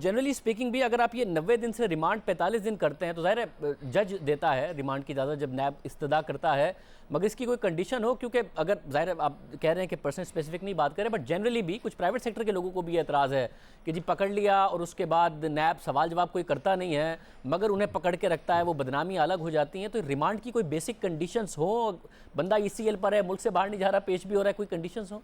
Generally speaking भी अगर आप ये 90 दिन से रिमांड 45 दिन करते हैं तो ज़ाहिर है जज देता है रिमांड की इजाज़त जब नैब इस्तदा करता है, मगर इसकी कोई कंडीशन हो, क्योंकि अगर ज़ाहिर है आप कह रहे हैं कि पर्सन स्पेसिफिक नहीं बात करें, बट जनरली भी कुछ प्राइवेट सेक्टर के लोगों को भी एतराज़ है कि जी पकड़ लिया और उसके बाद नैब सवाल जवाब कोई करता नहीं है मगर उन्हें पकड़ के रखता है, वो बदनामी अलग हो जाती हैं। तो रिमांड की कोई बेसिक कंडीशंस हो, बंदा ECL पर है, मुल्क से बाहर नहीं जा रहा, पेश भी हो रहा है, कोई कंडीशंस हो?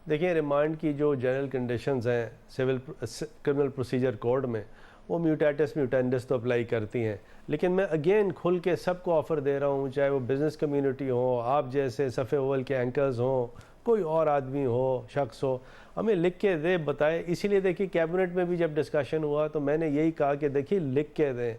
देखिए, रिमांड की जो जनरल कंडीशंस हैं सिविल क्रिमिनल प्रोसीजर कोड में, वो म्यूटेटिस म्यूटेंडिस तो अप्लाई करती हैं, लेकिन मैं अगेन खुल के सबको ऑफ़र दे रहा हूँ, चाहे वो बिज़नेस कम्युनिटी हो, आप जैसे सफ़े ओवल के एंकर्स हों, कोई और आदमी हो, शख्स हो, हमें लिख के दे, बताए। इसीलिए देखिए कैबिनेट में भी जब डिस्कशन हुआ तो मैंने यही कहा कि देखिए लिख के दें,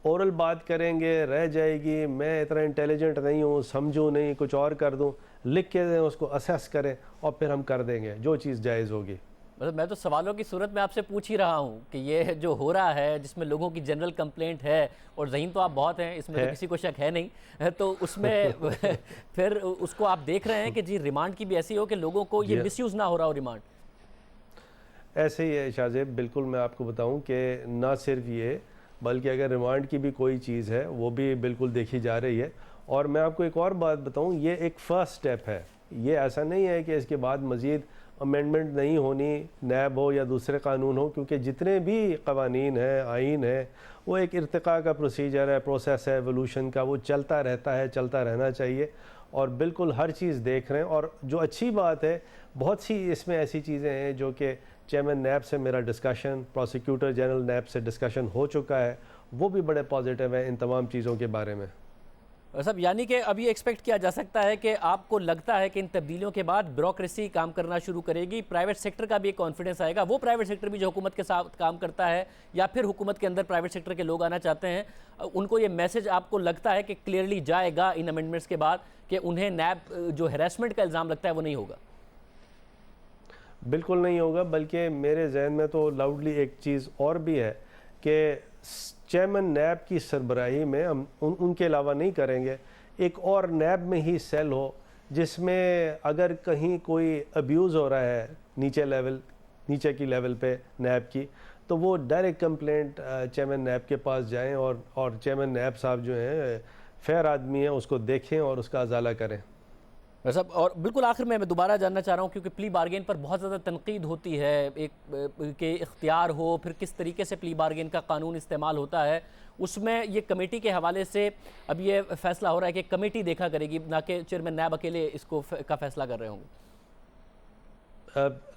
ओरल बात करेंगे रह जाएगी, मैं इतना इंटेलिजेंट नहीं हूँ, समझूँ नहीं, कुछ और कर दूँ, लिख के दें, उसको असेस करें और फिर हम कर देंगे जो चीज़ जायज़ होगी। मतलब मैं तो सवालों की सूरत में आपसे पूछ ही रहा हूँ कि ये जो हो रहा है जिसमें लोगों की जनरल कंप्लेंट है, और ज़हीन तो आप बहुत हैं, इसमें तो किसी को शक है नहीं, तो उसमें फिर उसको आप देख रहे हैं कि जी रिमांड की भी ऐसी हो कि लोगों को ये मिसयूज़ ना हो रहा हो रिमांड। ऐसे ही है शाहजेब, बिल्कुल मैं आपको बताऊँ कि ना सिर्फ ये, बल्कि अगर रिमांड की भी कोई चीज़ है वो भी बिल्कुल देखी जा रही है। और मैं आपको एक और बात बताऊं, ये एक फ़र्स्ट स्टेप है, ये ऐसा नहीं है कि इसके बाद मज़ीद अमेंडमेंट नहीं होनी, नैब हो या दूसरे कानून हो, क्योंकि जितने भी कवानीन हैं, आइन है, वो एक इर्तिका का प्रोसीजर है, प्रोसेस है एवोल्यूशन का, वो चलता रहता है, चलता रहना चाहिए। और बिल्कुल हर चीज़ देख रहे हैं। और जो अच्छी बात है, बहुत सी इसमें ऐसी चीज़ें हैं जो कि चेयरमैन नैब से मेरा डिस्कशन, प्रोसिक्यूटर जनरल नैब से डिस्कशन हो चुका है, वो भी बड़े पॉजिटिव हैं इन तमाम चीज़ों के बारे में। सब यानी कि अभी एक्सपेक्ट किया जा सकता है कि आपको लगता है कि इन तब्दीलियों के बाद ब्यूरोक्रेसी काम करना शुरू करेगी, प्राइवेट सेक्टर का भी एक कॉन्फिडेंस आएगा, वो प्राइवेट सेक्टर भी जो हुकूमत के साथ काम करता है या फिर हुकूमत के अंदर प्राइवेट सेक्टर के लोग आना चाहते हैं, उनको ये मैसेज आपको लगता है कि क्लियरली जाएगा इन अमेंडमेंट्स के बाद कि उन्हें नैब जो हैरेसमेंट का इल्ज़ाम लगता है वो नहीं होगा? बिल्कुल नहीं होगा, बल्कि मेरे जहन में तो लाउडली एक चीज़ और भी है कि चेयरमैन नैब की सरबराही में हम उनके अलावा नहीं करेंगे, एक और नैब में ही सेल हो जिसमें अगर कहीं कोई अब्यूज़ हो रहा है नीचे की लेवल पे नैब की, तो वो डायरेक्ट कंप्लेंट चेयरमैन नैब के पास जाएं और चेयरमैन नैब साहब जो हैं फेयर आदमी हैं, उसको देखें और उसका अजाला करें। सब और बिल्कुल आखिर में मैं दोबारा जानना चाह रहा हूँ, क्योंकि प्ली बार्गेन पर बहुत ज़्यादा तनकीद होती है, एक के इख्तियार हो, फिर किस तरीके से प्ली बार्गेन का कानून इस्तेमाल होता है, उसमें ये कमेटी के हवाले से अब ये फैसला हो रहा है कि कमेटी देखा करेगी, ना कि चेयरमैन नैब अकेले इसको का फैसला कर रहे होंगे।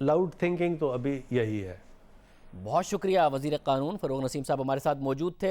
लाउड थिंकिंग तो अभी यही है। बहुत शुक्रिया। वज़ीर क़ानून फ़ारूक नसीम साहब हमारे साथ मौजूद थे।